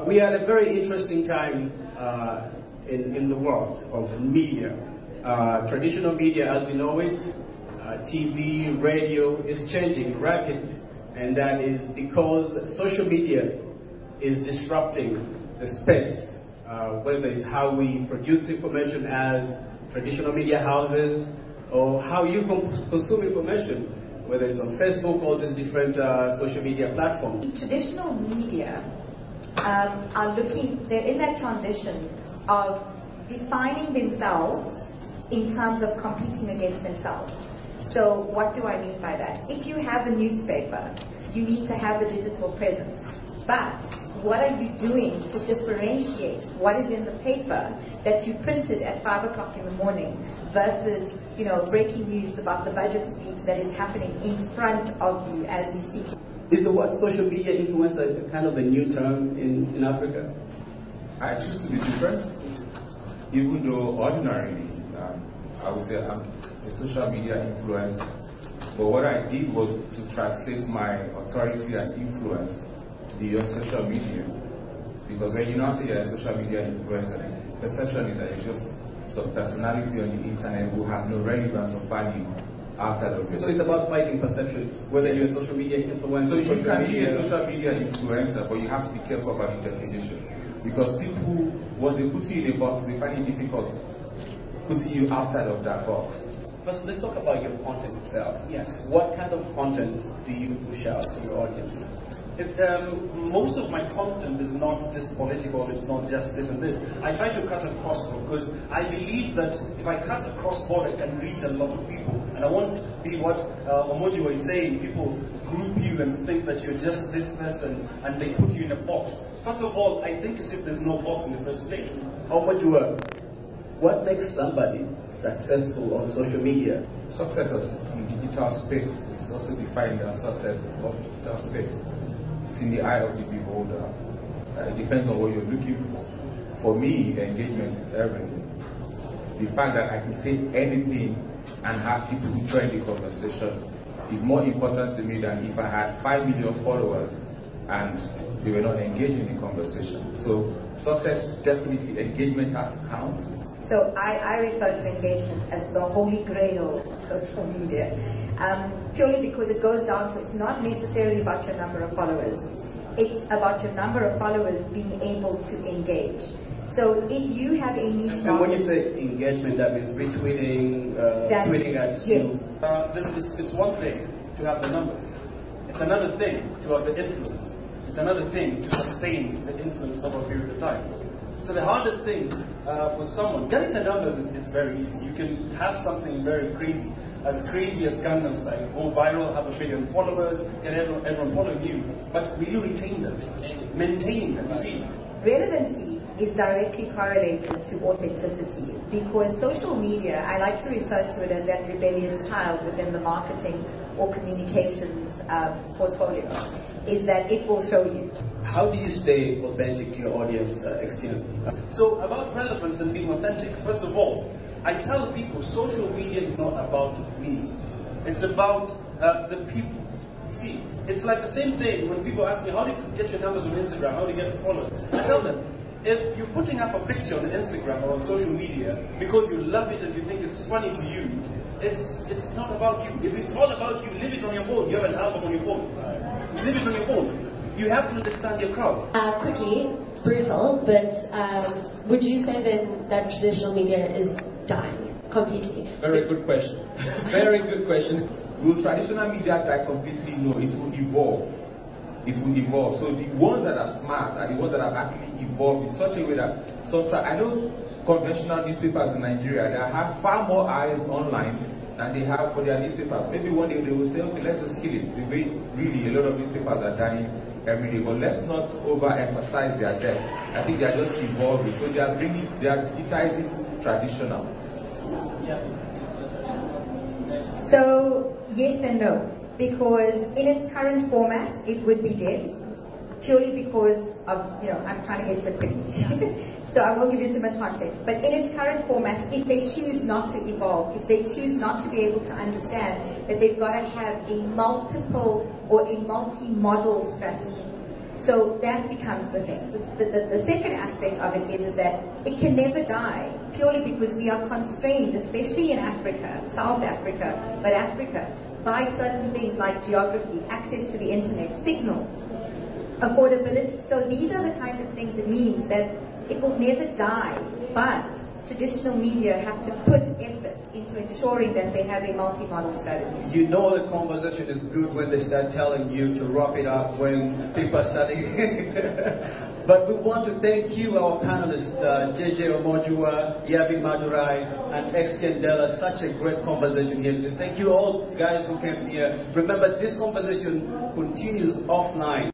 We are at a very interesting time in the world of media. Traditional media as we know it, TV, radio, is changing rapidly. And that is because social media is disrupting the space, whether it's how we produce information as traditional media houses, or how you consume information, whether it's on Facebook or these different social media platforms. Traditional media they're in that transition of defining themselves in terms of competing against themselves. So what do I mean by that? If you have a newspaper, you need to have a digital presence. But what are you doing to differentiate what is in the paper that you printed at 5 o'clock in the morning versus, breaking news about the budget speech that is happening in front of you as we speak? Is the word social media influencer kind of a new term in Africa? I choose to be different, even though ordinarily, I would say I'm a social media influencer. But what I did was to translate my authority and influence beyond social media. Because when you now say you're a social media influencer, the perception is that you're just some personality on the internet who has no relevance or value outside of it. So it's about fighting perceptions, whether you're a social media influencer. So you can be a social media influencer, but you have to be careful about the definition. Because people, once they put you in a box, they find it difficult putting you outside of that box. First, let's talk about your content itself. Yes. What kind of content do you push out to your audience? Most of my content is not just political, it's not just this and this. I try to cut across because I believe that if I cut across border, it can reach a lot of people. And I won't be what Omoji was saying, people group you and think that you're just this person and they put you in a box. First of all, I think as if there's no box in the first place. Omoji, what makes somebody successful on social media? Success in digital space is also defined as success of digital space. It's in the eye of the beholder. It depends on what you're looking for. For me, engagement is everything. The fact that I can say anything and have people who join the conversation is more important to me than if I had 5 million followers and they were not engaging in the conversation. So success, definitely engagement has to count. So I refer to engagement as the holy grail of social media, purely because it goes down to, it's not necessarily about your number of followers, it's about your number of followers being able to engage. So if you have a niche... And when you say engagement, that means retweeting, tweeting at you. Yes. It's one thing to have the numbers. It's another thing to have the influence. It's another thing to sustain the influence over a period of time. So the hardest thing for someone, getting the numbers is very easy. You can have something very crazy as Gangnam Style, go viral, have 1 billion followers, get everyone following you. But will you retain them? Maintaining them, you see? Relevancy is directly correlated to authenticity, because social media, I like to refer to it as that rebellious child within the marketing or communications portfolio, is that it will show you. How do you stay authentic to your audience externally? So about relevance and being authentic, first of all, I tell people social media is not about me. It's about the people. See, it's like the same thing when people ask me, how do you get your numbers on Instagram? How do you get followers? I tell them, if you're putting up a picture on Instagram or on social media because you love it and you think it's funny to you, it's not about you. If it's all about you, leave it on your phone. You have an album on your phone. Leave it on your phone. You have to understand your crowd. Quickly, brutal, but would you say that traditional media is dying completely? Very good question. Very good question. Will traditional media die completely? No, it will evolve. It will evolve. So the ones that are smart are the ones that have actually evolved in such a way that I know conventional newspapers in Nigeria that have far more eyes online than they have for their newspapers. Maybe one day they will say, okay, let's just kill it. The way really a lot of newspapers are dying every day, but let's not overemphasize their death. I think they are just evolving. So they are digitizing traditional. So yes and no, because in its current format it would be dead, purely because of, I'm trying to get to it quickly. So I won't give you too much context. But in its current format, if they choose not to evolve, if they choose not to be able to understand that they've got to have a multiple or a multi-model strategy. So that becomes the thing. The second aspect of it is that it can never die, purely because we are constrained, especially in Africa, South Africa, but Africa, by certain things like geography, access to the internet, signal, affordability. So these are the kind of things it means that it will never die, but traditional media have to put effort into ensuring that they have a multi-model strategy. You know the conversation is good when they start telling you to wrap it up, when people are starting. But we want to thank you, our panelists, JJ Omojua, Yavi Madurai, and Estienne Della. Such a great conversation here. Thank you all guys who came here. Remember, this conversation continues offline.